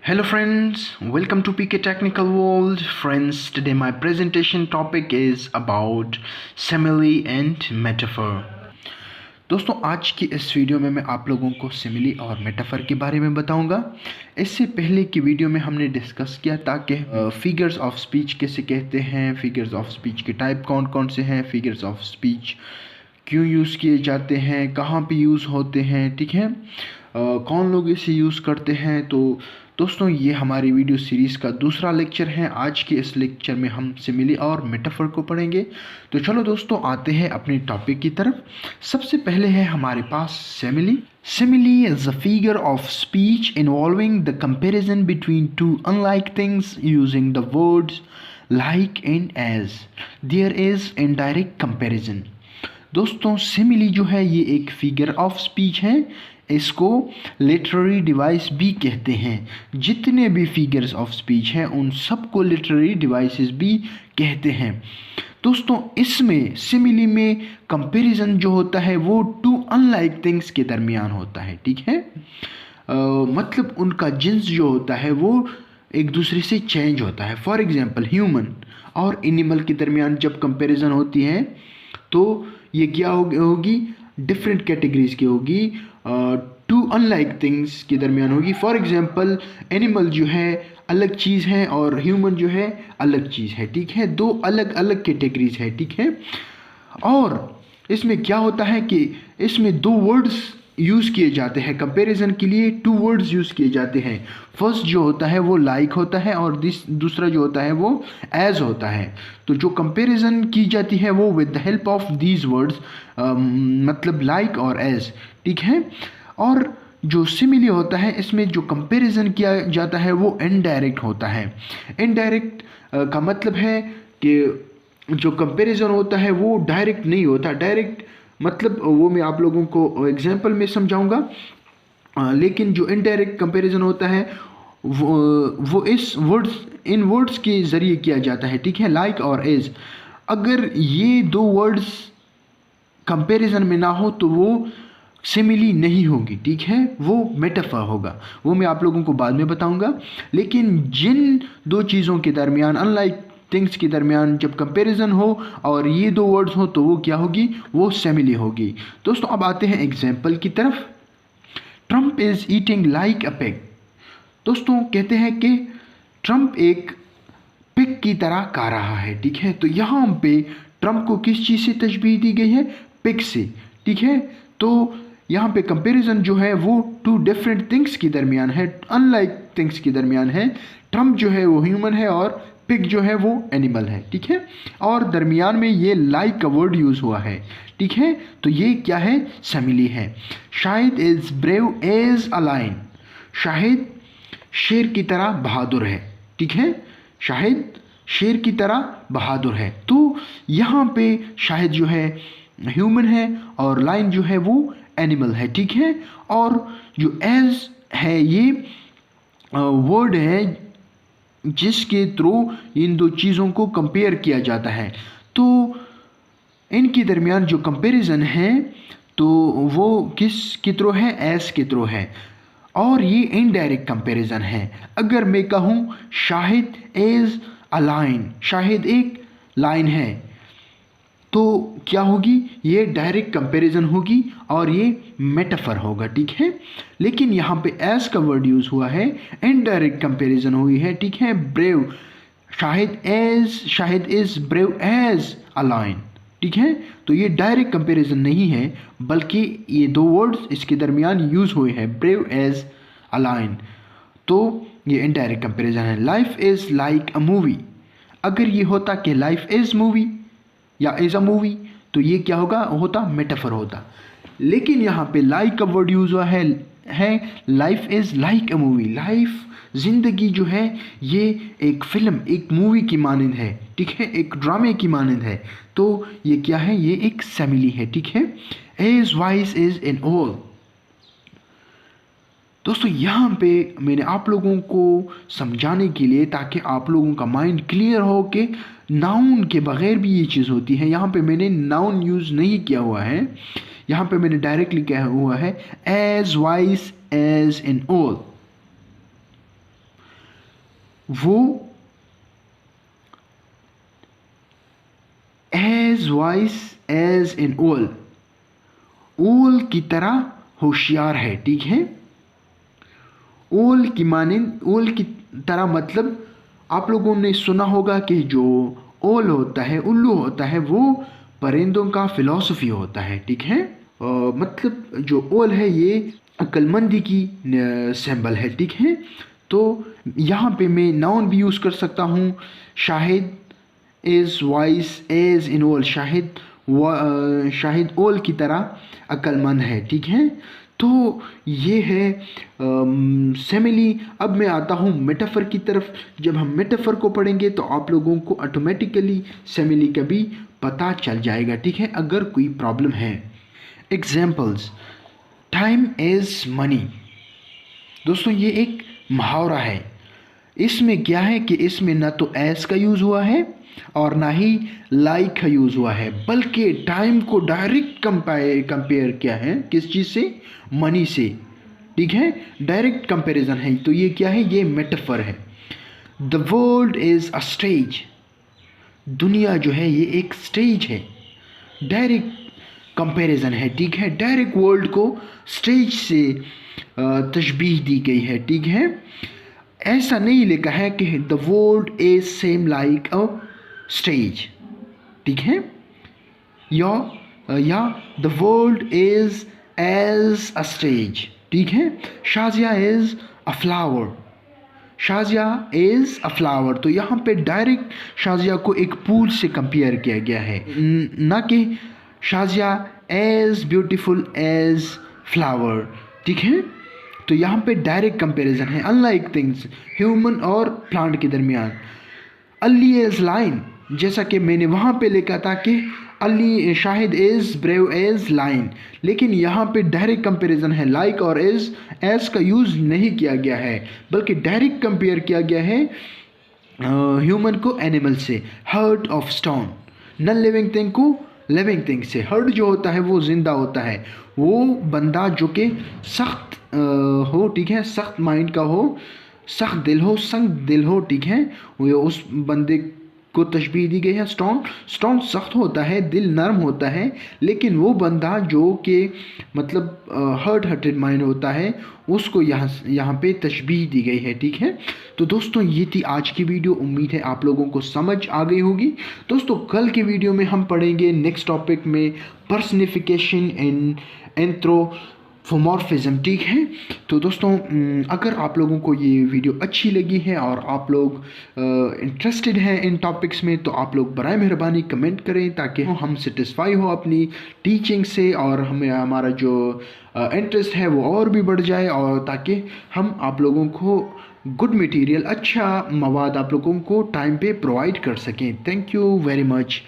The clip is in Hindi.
Hello friends, welcome to PK Technical World. Friends, today my presentation topic is about simile and metaphor. दोस्तों आज की इस वीडियो में मैं आप लोगों को सिमिली और मेटाफर के बारे में बताऊंगा। इससे पहले की वीडियो में हमने डिस्कस किया था कि फिगर्स ऑफ स्पीच कैसे कहते हैं, फिगर्स ऑफ स्पीच के टाइप कौन कौन से हैं, फिगर्स ऑफ स्पीच क्यों यूज़ किए जाते हैं, कहाँ पे यूज़ होते हैं, ठीक है, कौन लोग इसे यूज़ करते हैं। तो दोस्तों ये हमारी वीडियो सीरीज़ का दूसरा लेक्चर है। आज के इस लेक्चर में हम सिमिली और मेटाफर को पढ़ेंगे। तो चलो दोस्तों आते हैं अपने टॉपिक की तरफ। सबसे पहले है हमारे पास simile. Simile is a figure of speech involving the comparison between two unlike things using the words like and as. There is indirect comparison. दोस्तों सिमिली जो है ये एक फिगर ऑफ स्पीच है, इसको लिटरेरी डिवाइस भी कहते हैं। जितने भी फिगर्स ऑफ स्पीच हैं उन सबको लिटरेरी डिवाइसेस भी कहते हैं। दोस्तों इसमें सिमिली में कंपैरिजन जो होता है वो टू अनलाइक थिंग्स के दरमियान होता है, ठीक है। मतलब उनका जिन्स जो होता है वो एक दूसरे से चेंज होता है। फॉर एग्जांपल ह्यूमन और एनिमल के दरमियान जब कंपैरिजन होती है तो ये क्या होगी, डिफरेंट कैटेगरीज की होगी, टू अनलाइक थिंग्स के दरमियान होगी। फॉर एग्जांपल एनिमल जो है अलग चीज़ है और ह्यूमन जो है अलग चीज़ है, ठीक है। दो अलग अलग कैटेगरीज है, ठीक है। और इसमें क्या होता है कि इसमें दो वर्ड्स यूज़ किए जाते हैं कंपैरिजन के लिए। टू वर्ड्स यूज़ किए जाते हैं। फर्स्ट जो होता है वो लाइक होता है और दूसरा जो होता है वो एज होता है। तो जो कंपैरिजन की जाती है वो with the help of these words, मतलब लाइक और एज, ठीक है। और जो सिमिली होता है इसमें जो कंपैरिजन किया जाता है वो इनडायरेक्ट होता है। इनडायरेक्ट का मतलब है कि जो कंपैरिजन होता है वो डायरेक्ट नहीं होता। डायरेक्ट मतलब वो मैं आप लोगों को एग्जांपल में समझाऊंगा, लेकिन जो इनडायरेक्ट कंपैरिजन होता है वो इन वर्ड्स के ज़रिए किया जाता है, ठीक है, लाइक और एज। अगर ये दो वर्ड्स कंपैरिजन में ना हो तो वो सिमिली नहीं होगी, ठीक है, वो मेटाफर होगा। वो मैं आप लोगों को बाद में बताऊंगा। लेकिन जिन दो चीज़ों के दरमियान, अनलाइक थिंग्स के दरमियान जब कंपैरिजन हो और ये दो वर्ड्स हो तो वो क्या होगी, वो सिमिली होगी। दोस्तों अब आते हैं एग्जाम्पल की तरफ। Trump is eating like a pig. दोस्तों कहते हैं कि ट्रम्प एक पिग की तरह खा रहा है, ठीक है। तो यहाँ पे ट्रम्प को किस चीज़ से तशबीह दी गई है, पिग से, ठीक है। तो यहाँ पे कंपैरिजन जो है वो टू डिफरेंट थिंग्स के दरमियान है, अनलाइक थिंग्स के दरमियान है। ट्रम्प जो है वो ह्यूमन है और पिग जो है वो एनिमल है, ठीक है। और दरमियान में ये लाइक का वर्ड यूज़ हुआ है, ठीक है। तो ये क्या है, सिमिली है। Shahid is brave as a lion. Shahid शेर की तरह बहादुर है, ठीक है। शाहिद शेर की तरह बहादुर है। तो यहाँ पे शाहिद जो है ह्यूमन है और लायन जो है वो एनिमल है, ठीक है। और जो एज है ये वर्ड है जिसके थ्रू इन दो चीज़ों को कंपेयर किया जाता है। तो इनके दरमियान जो कंपैरिजन है तो वो किस के थ्रू है, एस के थ्रू है। और ये इनडायरेक्ट कंपैरिजन है। अगर मैं कहूँ Shahid is a lion, Shahid एक लायन है, तो क्या होगी, ये डायरेक्ट कंपैरिजन होगी और ये मेटाफर होगा, ठीक है। लेकिन यहाँ पे एज का वर्ड यूज़ हुआ है, इनडायरेक्ट कंपैरिजन हुई है, ठीक है। Brave, Shahid is brave as a lion, ठीक है। तो ये डायरेक्ट कंपैरिजन नहीं है बल्कि ये दो वर्ड्स इसके दरमियान यूज़ हुए हैं, ब्रेव एज अ लायन। तो ये इनडायरेक्ट कंपैरिजन है। Life is like a movie. अगर ये होता कि लाइफ इज़ मूवी या इज़ अ मूवी तो ये क्या होता मेटाफर होता। लेकिन यहाँ पे लाइक का वर्ड यूज़ हुआ है life is like a movie. Life, ज़िंदगी जो है ये एक फिल्म, एक मूवी की मानंद है, ठीक है, एक ड्रामे की मानंद है। तो ये क्या है, ये एक सिमिली है, ठीक है। As wise is in all. दोस्तों यहाँ पे मैंने आप लोगों को समझाने के लिए, ताकि आप लोगों का माइंड क्लियर हो कि नाउन के बगैर भी ये चीज़ होती है। यहाँ पे मैंने नाउन यूज़ नहीं किया हुआ है, यहाँ पे मैंने डायरेक्टली कहा हुआ है as wise as an owl. वो as wise as an owl, owl की तरह होशियार है, ठीक है। ओल की मानिंद, ओल की तरह मतलब आप लोगों ने सुना होगा कि जो ओल होता है, उल्लू होता है, वो परिंदों का फिलॉसफी होता है, ठीक है। मतलब जो ओल है ये अक्लमंदी की सिंबल है, ठीक है। तो यहाँ पे मैं नाउन भी यूज़ कर सकता हूँ, Shahid is wise as an owl, Shahid ओल की तरह अक्लमंद है, ठीक है। तो ये है सेमिली। अब मैं आता हूँ मेटाफर की तरफ। जब हम मेटाफर को पढ़ेंगे तो आप लोगों को ऑटोमेटिकली सेमिली का भी पता चल जाएगा, ठीक है, अगर कोई प्रॉब्लम है। Examples, time is money. दोस्तों ये एक मुहावरा है। इसमें क्या है कि इसमें ना तो एस का यूज़ हुआ है और ना ही लाइक का यूज़ हुआ है, बल्कि टाइम को डायरेक्ट कंपेयर किया है किस चीज़ से, मनी से, ठीक है। डायरेक्ट कंपैरिजन है। तो ये क्या है, ये मेटाफर है। The world is a stage, दुनिया जो है ये एक स्टेज है। डायरेक्ट कंपैरिजन है, ठीक है। डायरेक्ट वर्ल्ड को स्टेज से तशबीह दी गई है, ठीक है। ऐसा नहीं लिखा है कि the world is same like a stage, ठीक है, या the world is as a stage, ठीक है। Shazia is a flower, Shazia is a flower. तो यहाँ पे डायरेक्ट शाजिया को एक फूल से कंपेयर किया गया है, ना कि Shazia as beautiful as flower, ठीक है। तो यहाँ पे डायरेक्ट कंपैरिजन है, अनलाइक थिंग्स ह्यूमन और प्लांट के दरमियान। अली एज लाइन, जैसा कि मैंने वहाँ पे लिखा था कि Ali Shahid is brave as lion, लेकिन यहाँ पे डायरेक्ट कंपैरिजन है, लाइक और एज का यूज़ नहीं किया गया है, बल्कि डायरेक्ट कंपेयर किया गया है ह्यूमन को एनिमल से। Hurt of stone, non living thing को लिविंग थिंग से। हर्ट जो होता है वो जिंदा होता है, वो बंदा जो कि सख्त हो, ठीक है, सख्त माइंड का हो, सख्त दिल हो, संग दिल हो, ठीक है, वो उस बंदे को तशबीह दी गई है। स्टोन सख्त होता है, दिल नरम होता है, लेकिन वो बंदा जो कि मतलब हर्टेड माइंड होता है, उसको यहाँ पे तशबीह दी गई है, ठीक है। तो दोस्तों ये थी आज की वीडियो, उम्मीद है आप लोगों को समझ आ गई होगी। दोस्तों कल की वीडियो में हम पढ़ेंगे नेक्स्ट टॉपिक में पर्सनिफिकेशन इन एंथ्रोपोमॉर्फिज्म, ठीक है। तो दोस्तों अगर आप लोगों को ये वीडियो अच्छी लगी है और आप लोग इंटरेस्टेड हैं इन टॉपिक्स में, तो आप लोग बराए मेहरबानी कमेंट करें ताकि हम सेटिस्फाई हो अपनी टीचिंग से और हमें हमारा जो इंटरेस्ट है वो और भी बढ़ जाए, और ताकि हम आप लोगों को गुड मटेरियल, अच्छा मवाद आप लोगों को टाइम पे प्रोवाइड कर सकें। Thank you very much.